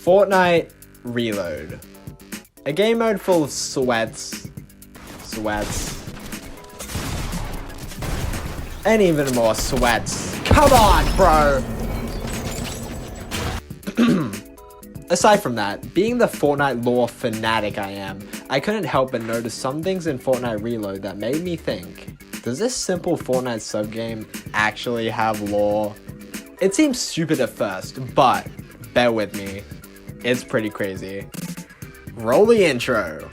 Fortnite Reload. A game mode full of sweats, and even more sweats. Come on, bro! Aside from that, being the Fortnite lore fanatic I am, I couldn't help but notice some things in Fortnite Reload that made me think, does this simple Fortnite subgame actually have lore? It seems stupid at first, but bear with me, it's pretty crazy. Roll the intro.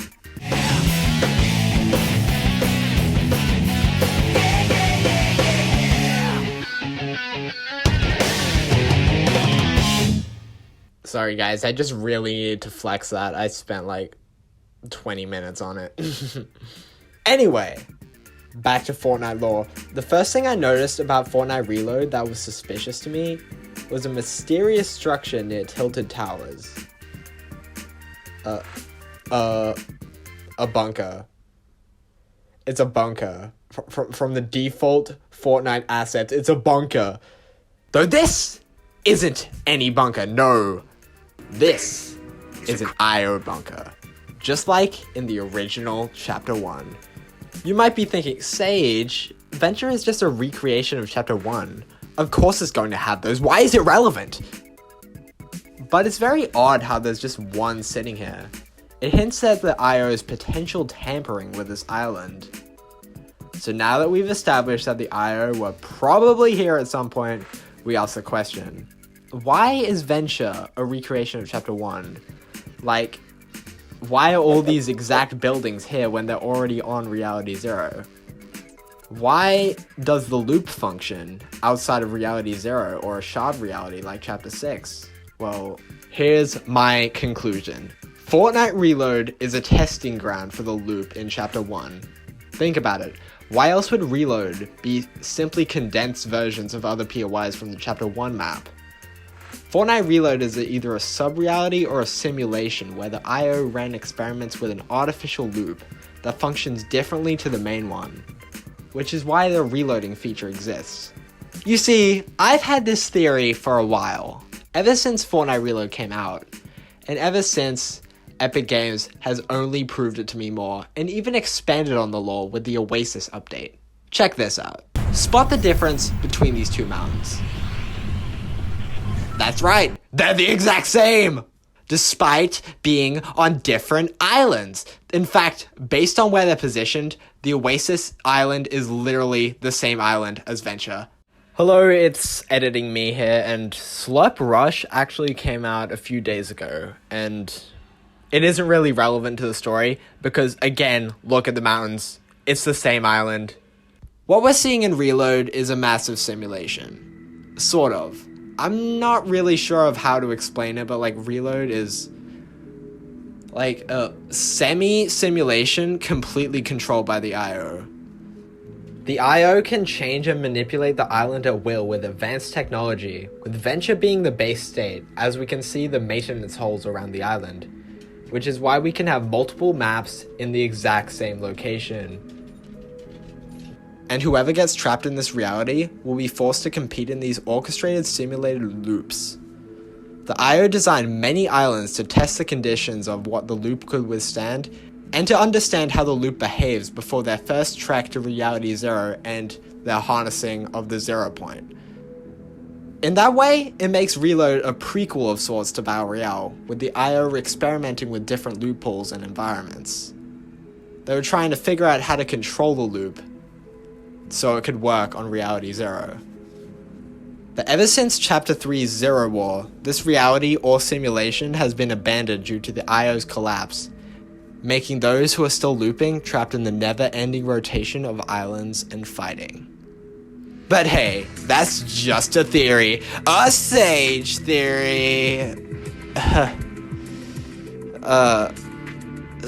Sorry guys, I just really needed to flex that. I spent like 20 minutes on it. Anyway, back to Fortnite lore. The first thing I noticed about Fortnite Reload that was suspicious to me was a mysterious structure near Tilted Towers. A bunker. It's a bunker. From the default Fortnite assets, it's a bunker. Though this isn't any bunker, no. This is an IO bunker. Just like in the original Chapter 1. You might be thinking, Sage, Venture is just a recreation of Chapter 1. Of course it's going to have those. Why is it relevant? But it's very odd how there's just one sitting here. It hints at the IO's potential tampering with this island. So now that we've established that the IO were probably here at some point, we ask the question, why is Venture a recreation of Chapter 1? Like, why are all these exact buildings here when they're already on Reality Zero? Why does the loop function outside of Reality Zero or a shard reality like Chapter 6? Well, here's my conclusion. Fortnite Reload is a testing ground for the loop in Chapter 1. Think about it. Why else would Reload be simply condensed versions of other POIs from the Chapter 1 map? Fortnite Reload is either a sub-reality or a simulation where the IO ran experiments with an artificial loop that functions differently to the main one, which is why the reloading feature exists. You see, I've had this theory for a while, ever since Fortnite Reload came out, and ever since Epic Games has only proved it to me more, and even expanded on the lore with the Oasis update. Check this out. Spot the difference between these two mountains. That's right, they're the exact same! Despite being on different islands. In fact, based on where they're positioned, the Oasis island is literally the same island as Venture. Hello, it's editing me here, and Slurp Rush actually came out a few days ago, and it isn't really relevant to the story, because again, look at the mountains, it's the same island. What we're seeing in Reload is a massive simulation. Sort of. I'm not really sure of how to explain it, but like Reload is like a semi-simulation completely controlled by the IO. The IO can change and manipulate the island at will with advanced technology, with Venture being the base state, as we can see the maintenance holes around the island, which is why we can have multiple maps in the exact same location. And whoever gets trapped in this reality will be forced to compete in these orchestrated simulated loops. The IO designed many islands to test the conditions of what the loop could withstand, and to understand how the loop behaves before their first trek to Reality Zero and their harnessing of the Zero Point. In that way, it makes Reload a prequel of sorts to Battle Royale, with the IO experimenting with different loopholes and environments. They were trying to figure out how to control the loop, so it could work on Reality Zero. But ever since Chapter 3's Zero War, this reality or simulation has been abandoned due to the IO's collapse, making those who are still looping trapped in the never-ending rotation of islands and fighting. But hey, that's just a theory. A Sage theory.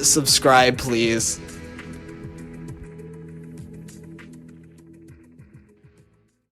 Subscribe, please.